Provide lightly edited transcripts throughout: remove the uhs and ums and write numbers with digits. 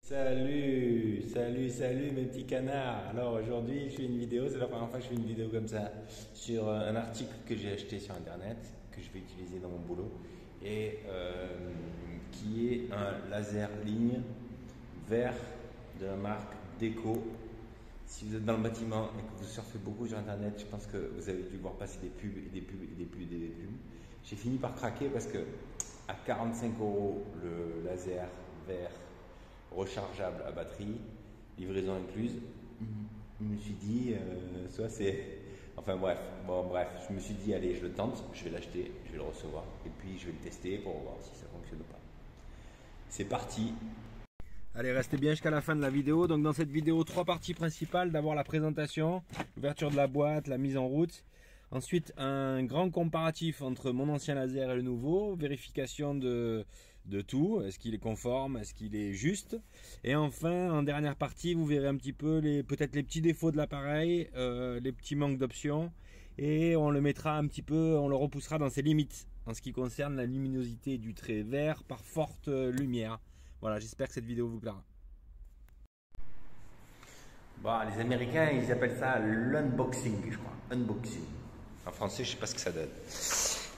Salut, salut, salut mes petits canards. Alors aujourd'hui je fais une vidéo, c'est la première fois que je fais une vidéo comme ça sur un article que j'ai acheté sur internet, que je vais utiliser dans mon boulot et qui est un laser ligne vert de la marque Deco. Si vous êtes dans le bâtiment et que vous surfez beaucoup sur internet, je pense que vous avez dû voir passer des pubs et des pubs et des pubs et des pubs. J'ai fini par craquer parce que à 45 € le laser vert rechargeable à batterie, livraison incluse. Je me suis dit, soit c'est. Enfin bref, je me suis dit, allez, je le tente, je vais l'acheter, je vais le recevoir, et puis je vais le tester pour voir si ça fonctionne ou pas. C'est parti. Allez, restez bien jusqu'à la fin de la vidéo. Donc dans cette vidéo, 3 parties principales. D'abord la présentation, l'ouverture de la boîte, la mise en route. Ensuite, un grand comparatif entre mon ancien laser et le nouveau, vérification de tout, est-ce qu'il est conforme, est-ce qu'il est juste. Et enfin, en dernière partie, vous verrez un petit peu peut-être les petits défauts de l'appareil, les petits manques d'options, et on le mettra un petit peu, on le repoussera dans ses limites en ce qui concerne la luminosité du trait vert par forte lumière. Voilà, j'espère que cette vidéo vous plaira. Bon, les Américains, ils appellent ça l'unboxing, je crois. Unboxing. En français, je ne sais pas ce que ça donne.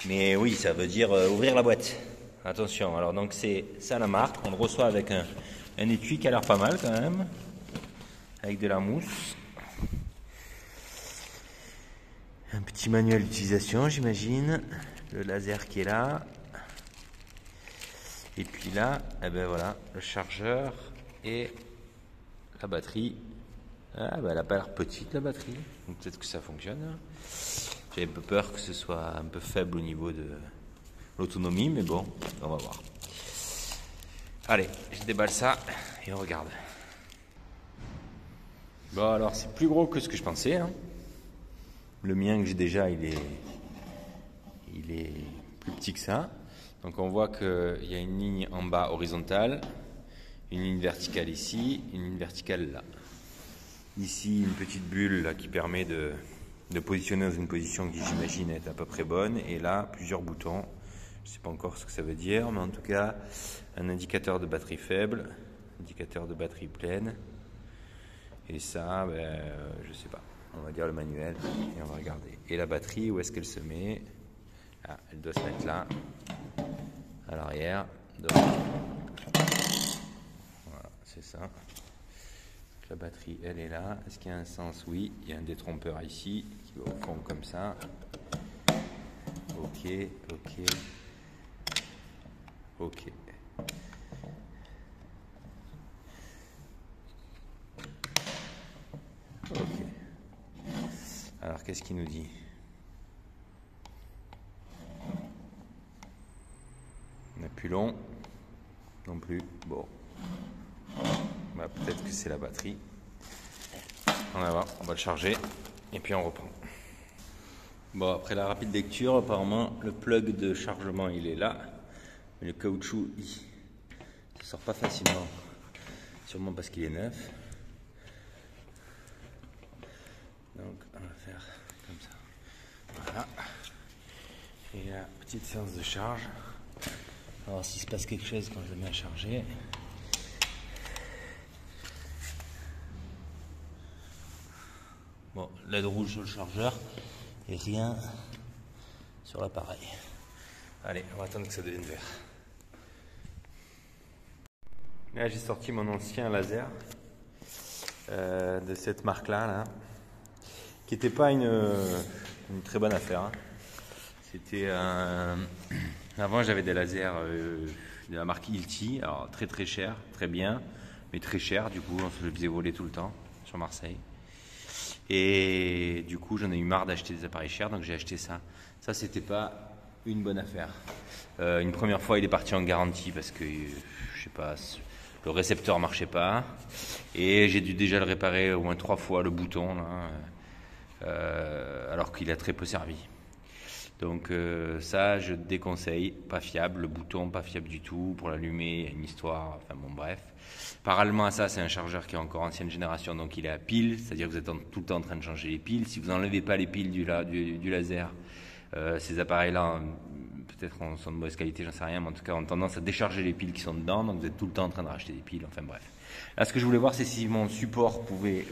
Mais oui, ça veut dire ouvrir la boîte. Attention, alors donc c'est ça la marque. On le reçoit avec un étui qui a l'air pas mal quand même. Avec de la mousse. Un petit manuel d'utilisation, j'imagine. Le laser qui est là. Et puis là, eh ben voilà, le chargeur et la batterie. Ah ben elle a pas l'air petite la batterie. Donc peut-être que ça fonctionne. J'avais un peu peur que ce soit un peu faible au niveau de l'autonomie, mais bon, on va voir. Allez, je déballe ça et on regarde. Bon, alors c'est plus gros que ce que je pensais. Hein. Le mien que j'ai déjà, il est plus petit que ça. Donc on voit qu'il y a une ligne en bas horizontale, une ligne verticale ici, une ligne verticale là. Ici, une petite bulle là, qui permet de positionner dans une position qui j'imagine est à peu près bonne. Et là, plusieurs boutons. Je ne sais pas encore ce que ça veut dire, mais en tout cas, un indicateur de batterie faible, indicateur de batterie pleine. Et ça, ben, je ne sais pas. On va dire le manuel et on va regarder. Et la batterie, où est-ce qu'elle se met? Ah, elle doit se mettre là, à l'arrière. Donc, voilà, c'est ça. La batterie, elle est là. Est-ce qu'il y a un sens? Oui, il y a un détrompeur ici qui va au fond comme ça. Ok, ok, ok. Ok. Alors, qu'est-ce qu'il nous dit? On n'a plus long. Non plus. Bon. Bah, peut-être que c'est la batterie. On va voir, on va le charger et puis on reprend. Bon, après la rapide lecture, apparemment le plug de chargement il est là, mais le caoutchouc il ne sort pas facilement, sûrement parce qu'il est neuf. Donc on va faire comme ça. Voilà. Et la petite séance de charge. On va voir s'il se passe quelque chose quand je le mets à charger. Bon, LED rouge sur le chargeur et rien sur l'appareil. Allez, on va attendre que ça devienne vert. Là, j'ai sorti mon ancien laser de cette marque-là, là, qui n'était pas une très bonne affaire. Hein. C'était avant, j'avais des lasers de la marque Hilti, alors très très cher, très bien, mais très cher. Du coup, on se le faisait voler tout le temps sur Marseille. Et du coup, j'en ai eu marre d'acheter des appareils chers, donc j'ai acheté ça. Ça, c'était pas une bonne affaire. Une première fois, il est parti en garantie parce que, je sais pas, le récepteur marchait pas. Et j'ai dû déjà le réparer au moins 3 fois, le bouton, là, alors qu'il a très peu servi. Donc ça, je déconseille, pas fiable, le bouton pas fiable du tout, pour l'allumer, il y a une histoire, enfin bon bref. Parallèlement à ça, c'est un chargeur qui est encore ancienne génération, donc il est à pile, c'est-à-dire que vous êtes tout le temps en train de changer les piles. Si vous n'enlevez pas les piles du laser, ces appareils-là, peut-être sont de mauvaise qualité, j'en sais rien, mais en tout cas ont tendance à décharger les piles qui sont dedans, donc vous êtes tout le temps en train de racheter des piles, enfin bref. Là, ce que je voulais voir, c'est si mon support pouvait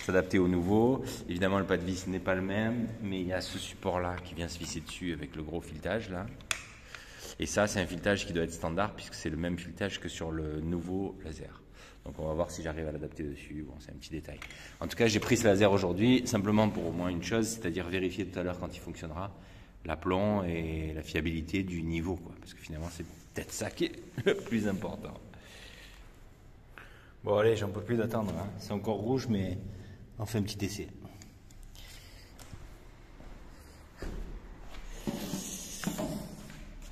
s'adapter au nouveau. Évidemment, le pas de vis n'est pas le même, mais il y a ce support-là qui vient se visser dessus avec le gros filetage, là. Et ça, c'est un filetage qui doit être standard, puisque c'est le même filetage que sur le nouveau laser. Donc, on va voir si j'arrive à l'adapter dessus. Bon, c'est un petit détail. En tout cas, j'ai pris ce laser aujourd'hui, simplement pour au moins une chose, c'est-à-dire vérifier tout à l'heure quand il fonctionnera, l'aplomb et la fiabilité du niveau, quoi. Parce que finalement, c'est peut-être ça qui est le plus important. Bon, allez, j'en peux plus d'attendre, hein. C'est encore rouge, mais on fait un petit essai.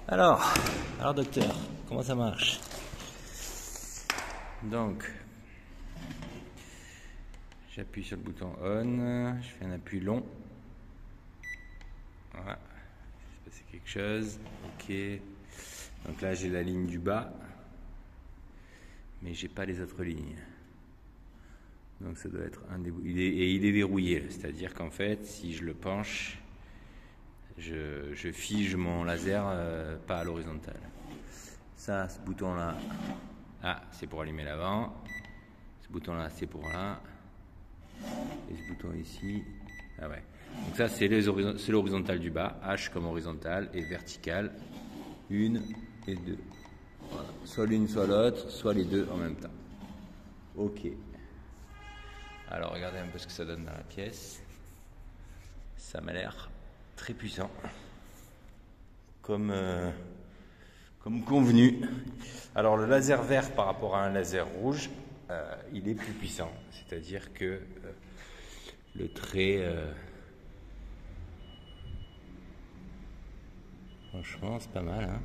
Alors docteur, comment ça marche? Donc, j'appuie sur le bouton on, je fais un appui long. Voilà, il s'est passé quelque chose. Ok. Donc là, j'ai la ligne du bas, mais j'ai pas les autres lignes. Donc ça doit être un et il est verrouillé, c'est-à-dire qu'en fait, si je le penche, je fige mon laser pas à l'horizontale. Ça, ce bouton-là, c'est pour allumer l'avant. Ce bouton-là, c'est pour là. Et ce bouton ici, ouais. Donc ça, c'est l'horizontale du bas. H comme horizontal et vertical. 1 et 2. Voilà. Soit l'une, soit l'autre, soit les deux en même temps. Ok. Alors, regardez un peu ce que ça donne dans la pièce. Ça m'a l'air très puissant. Comme convenu. Alors, le laser vert par rapport à un laser rouge, il est plus puissant. C'est-à-dire que le trait... franchement, c'est pas mal, hein.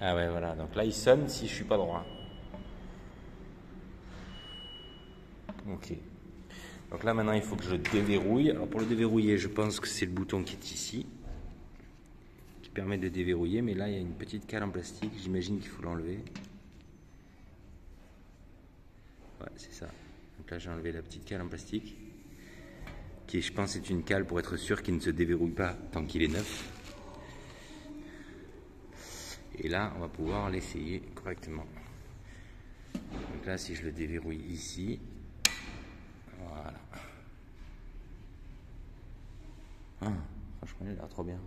Ah ouais, voilà. Donc là, il sonne si je suis pas droit. Ok. Donc là, maintenant, il faut que je déverrouille. Alors pour le déverrouiller, je pense que c'est le bouton qui est ici, qui permet de déverrouiller. Mais là, il y a une petite cale en plastique. J'imagine qu'il faut l'enlever. Ouais, c'est ça. Donc là, j'ai enlevé la petite cale en plastique, qui, je pense, est une cale pour être sûr qu'il ne se déverrouille pas tant qu'il est neuf. Et là, on va pouvoir l'essayer correctement. Donc là, si je le déverrouille ici, voilà. Franchement, il a l'air trop bien.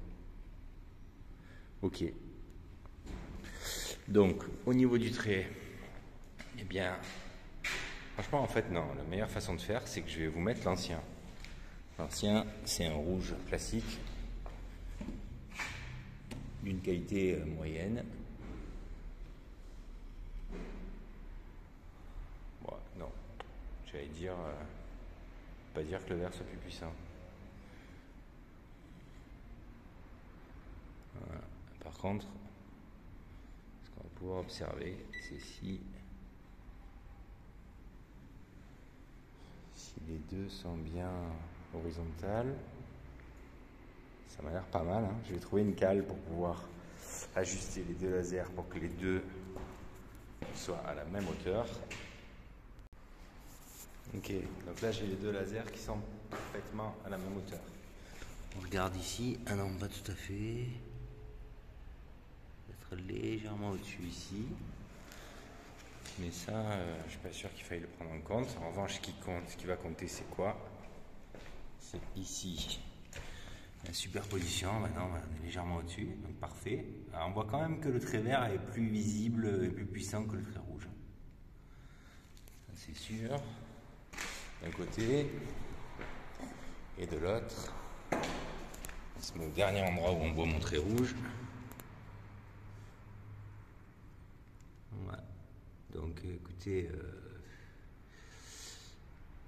Ok. Donc, au niveau du trait, eh bien, franchement, en fait, non. La meilleure façon de faire, c'est que je vais vous mettre l'ancien. L'ancien, c'est un rouge classique, d'une qualité moyenne. Bon, non, j'allais dire, pas dire que le vert soit plus puissant. Voilà. Par contre, ce qu'on va pouvoir observer, c'est si les deux sont bien horizontales. Ça m'a l'air pas mal, hein. Je vais trouver une cale pour pouvoir ajuster les deux lasers pour que les deux soient à la même hauteur. Ok, donc là j'ai les deux lasers qui sont parfaitement à la même hauteur. On regarde ici, non, pas tout à fait. Peut-être légèrement au-dessus ici. Mais ça, je suis pas sûr qu'il faille le prendre en compte. En revanche, ce qui va compter, c'est quoi? C'est ici. La superposition, maintenant on est légèrement au-dessus, donc parfait. Alors on voit quand même que le trait vert est plus visible et plus puissant que le trait rouge. C'est sûr. D'un côté et de l'autre. C'est le dernier endroit où on voit mon trait rouge. Voilà. Donc écoutez,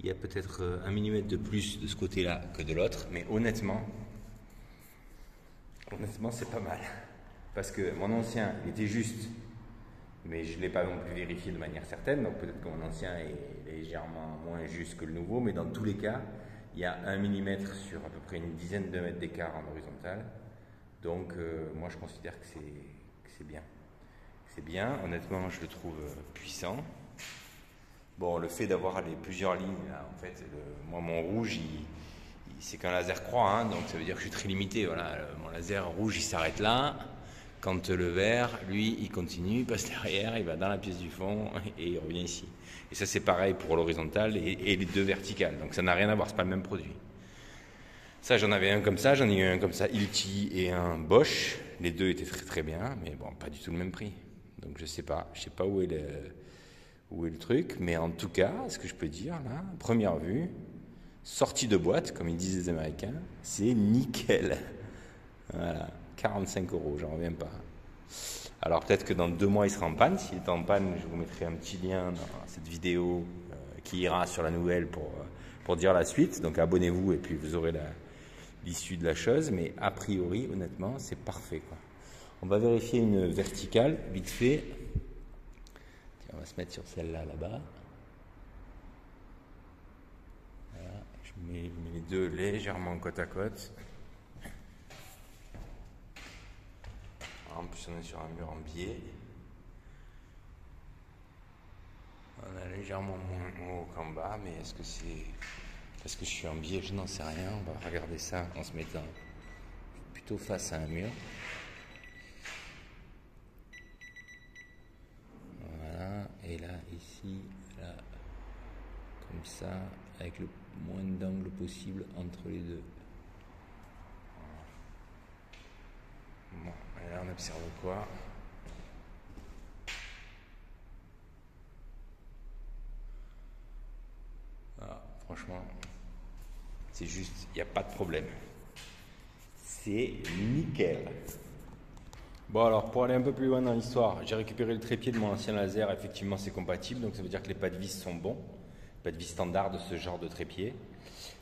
il y a peut-être 1 mm de plus de ce côté-là que de l'autre, mais honnêtement, c'est pas mal. Parce que mon ancien, il était juste, mais je ne l'ai pas non plus vérifié de manière certaine, donc peut-être que mon ancien est légèrement moins juste que le nouveau, mais dans tous les cas, il y a 1 mm sur à peu près une dizaine de mètres d'écart en horizontal. Donc moi je considère que c'est bien. C'est bien, honnêtement je le trouve puissant. Bon, le fait d'avoir les plusieurs lignes, là, en fait, moi mon rouge, c'est qu'un laser croix, hein, donc ça veut dire que je suis très limité. Voilà, mon laser rouge il s'arrête là, Quand le vert, lui, il continue, il passe derrière, il va dans la pièce du fond et il revient ici. Et ça, c'est pareil pour l'horizontal et les deux verticales. Donc ça n'a rien à voir, c'est pas le même produit. Ça, j'en avais un comme ça, j'en ai eu un comme ça, Hilti et un Bosch. Les deux étaient très très bien, mais bon, pas du tout le même prix. Donc je sais pas où est le truc, mais en tout cas, ce que je peux dire là, première vue, sortie de boîte, comme ils disent les Américains, c'est nickel. Voilà, 45 €, j'en reviens pas. Alors peut-être que dans 2 mois il sera en panne. S'il est en panne, je vous mettrai un petit lien dans cette vidéo qui ira sur la nouvelle pour dire la suite. Donc abonnez-vous et puis vous aurez l'issue de la chose. Mais a priori, honnêtement, c'est parfait, quoi. On va vérifier une verticale, vite fait. Tiens, on va se mettre sur celle-là, là-bas. Voilà, je mets les deux légèrement côte à côte. En plus, on est sur un mur en biais. On a légèrement moins haut qu'en bas, mais est-ce que c'est parce que je suis en biais? Je n'en sais rien. On va regarder ça en se mettant plutôt face à un mur. Voilà, et là, ici, là, comme ça, avec le moins d'angle possible entre les deux. Bon, et là, on observe quoi? Ah, franchement, c'est juste, il n'y a pas de problème. C'est nickel. Bon, alors pour aller un peu plus loin dans l'histoire, j'ai récupéré le trépied de mon ancien laser. Effectivement, c'est compatible, donc ça veut dire que les pas de vis sont bons. Pas de vis standard de ce genre de trépied.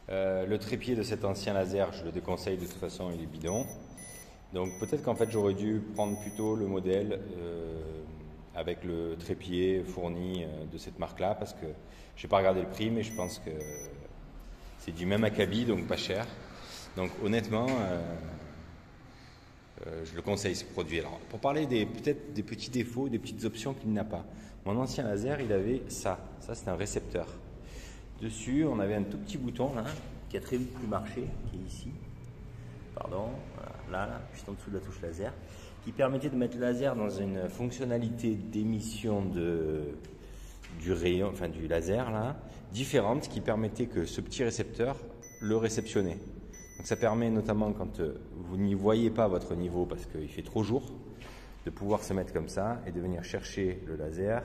Le trépied de cet ancien laser, je le déconseille, de toute façon, il est bidon. Donc peut-être qu'en fait j'aurais dû prendre plutôt le modèle avec le trépied fourni de cette marque-là, parce que je n'ai pas regardé le prix, mais je pense que c'est du même acabit, donc pas cher. Donc honnêtement, je le conseille, ce produit. Alors, pour parler peut-être des petits défauts, des petites options qu'il n'a pas. Mon ancien laser, il avait ça. Ça, c'est un récepteur. Dessus, on avait un tout petit bouton là, qui a très vite plus marché, qui est ici. Pardon, voilà, là, juste en dessous de la touche laser, qui permettait de mettre le laser dans une fonctionnalité d'émission du rayon, enfin du laser là, différente, qui permettait que ce petit récepteur le réceptionnait. Donc ça permet notamment quand vous n'y voyez pas votre niveau parce qu'il fait trop jour, de pouvoir se mettre comme ça et de venir chercher le laser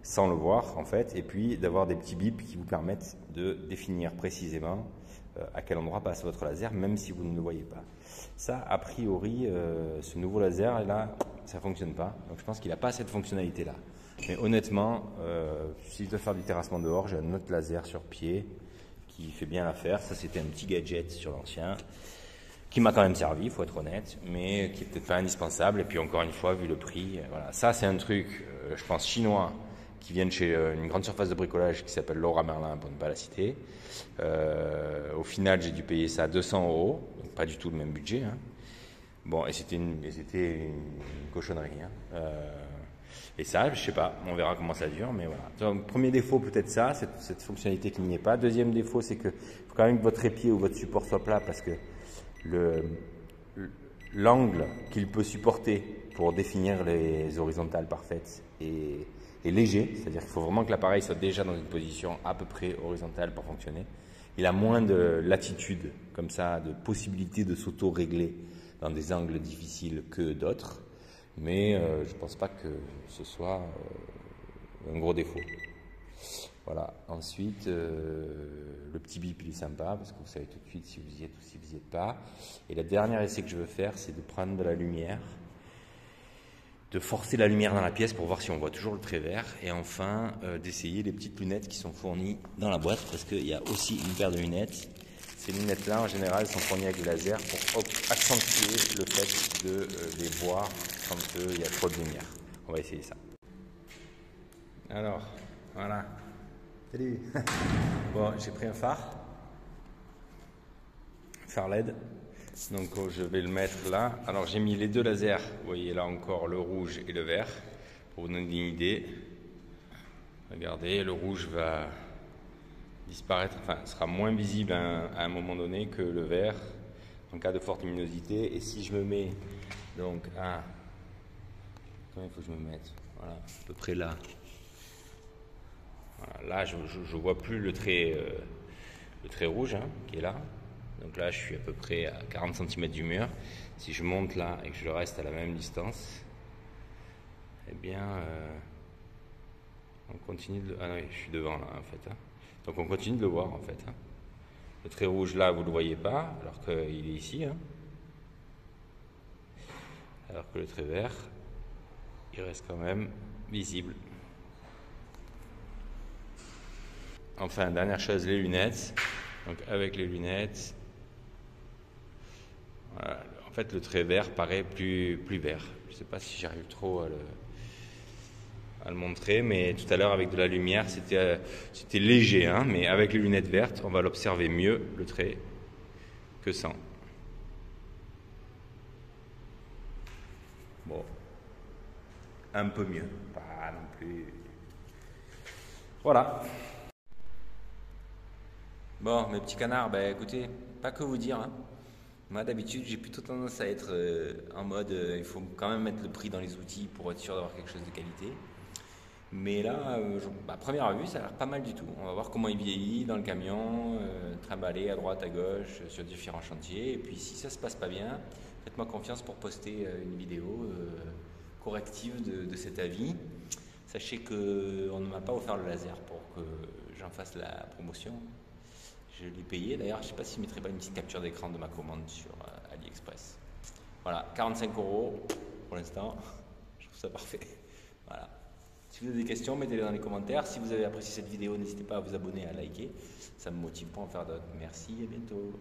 sans le voir en fait, et puis d'avoir des petits bips qui vous permettent de définir précisément à quel endroit passe votre laser, même si vous ne le voyez pas. Ça, a priori, ce nouveau laser là, ça fonctionne pas. Donc je pense qu'il n'a pas cette fonctionnalité là. Mais honnêtement, si je dois faire du terrassement dehors, j'ai un autre laser sur pied qui fait bien l'affaire. Ça, c'était un petit gadget sur l'ancien qui m'a quand même servi, il faut être honnête, mais qui n'est peut-être pas indispensable. Et puis encore une fois, vu le prix, voilà. Ça, c'est un truc, je pense, chinois, qui vient de chez une grande surface de bricolage qui s'appelle Laura Merlin, pour ne pas la citer. Au final, j'ai dû payer ça 200 €, donc pas du tout le même budget, hein. Bon, et c'était une cochonnerie, hein. Et ça, je sais pas, on verra comment ça dure, mais voilà. Donc, premier défaut, peut-être ça, cette fonctionnalité qui n'y est pas. Deuxième défaut, c'est que faut quand même que votre épied ou votre support soit plat, parce que l'angle qu'il peut supporter pour définir les horizontales parfaites est léger, c'est-à-dire qu'il faut vraiment que l'appareil soit déjà dans une position à peu près horizontale pour fonctionner. Il a moins de latitude, comme ça, de possibilité de s'auto-régler dans des angles difficiles que d'autres, mais je ne pense pas que ce soit un gros défaut. Voilà. Ensuite, le petit bip, il est sympa, parce que vous savez tout de suite si vous y êtes ou si vous n'y êtes pas. Et la dernière essai que je veux faire, c'est de prendre de la lumière, de forcer la lumière dans la pièce pour voir si on voit toujours le trait vert, et enfin d'essayer les petites lunettes qui sont fournies dans la boîte, parce qu'il y a aussi une paire de lunettes. Ces lunettes-là, en général, sont fournies avec des lasers pour accentuer le fait de les voir quand il y a trop de lumière. On va essayer ça. Alors, voilà. Salut. Bon, j'ai pris un phare LED. Donc je vais le mettre là. Alors j'ai mis les deux lasers, vous voyez là encore le rouge et le vert, pour vous donner une idée. Regardez, le rouge va disparaître, enfin sera moins visible à un moment donné que le vert en cas de forte luminosité. Et si je me mets donc à Combien il faut que je me mette? Voilà, à peu près là. Voilà, là, je vois plus le trait rouge hein, qui est là. Donc là, je suis à peu près à 40 cm du mur. Si je monte là et que je reste à la même distance, eh bien, on continue de... Ah non, je suis devant là en fait. Hein. Donc on continue de le voir en fait. Hein. Le trait rouge là, vous ne le voyez pas, alors qu'il est ici. Hein. Alors que le trait vert, il reste quand même visible. Enfin, dernière chose, les lunettes. Donc avec les lunettes, voilà. En fait le trait vert paraît plus vert. Je ne sais pas si j'arrive trop à le montrer, mais tout à l'heure avec de la lumière c'était léger, hein, mais avec les lunettes vertes on va l'observer mieux le trait que sans. Bon, un peu mieux, pas non plus. Voilà. Bon, mes petits canards, ben écoutez, pas que vous dire. Hein. Moi d'habitude j'ai plutôt tendance à être en mode il faut quand même mettre le prix dans les outils pour être sûr d'avoir quelque chose de qualité. Mais là, à première vue, ça a l'air pas mal du tout. On va voir comment il vieillit dans le camion, trimballé à droite, à gauche, sur différents chantiers. Et puis si ça se passe pas bien, faites-moi confiance pour poster une vidéo corrective de cet avis. Sachez qu'on ne m'a pas offert le laser pour que j'en fasse la promotion. Je l'ai payé. D'ailleurs, je ne sais pas s'il ne mettrait pas une petite capture d'écran de ma commande sur AliExpress. Voilà, 45 € pour l'instant. Je trouve ça parfait. Voilà. Si vous avez des questions, mettez-les dans les commentaires. Si vous avez apprécié cette vidéo, n'hésitez pas à vous abonner et à liker. Ça me motive pour en faire d'autres. Merci, à bientôt.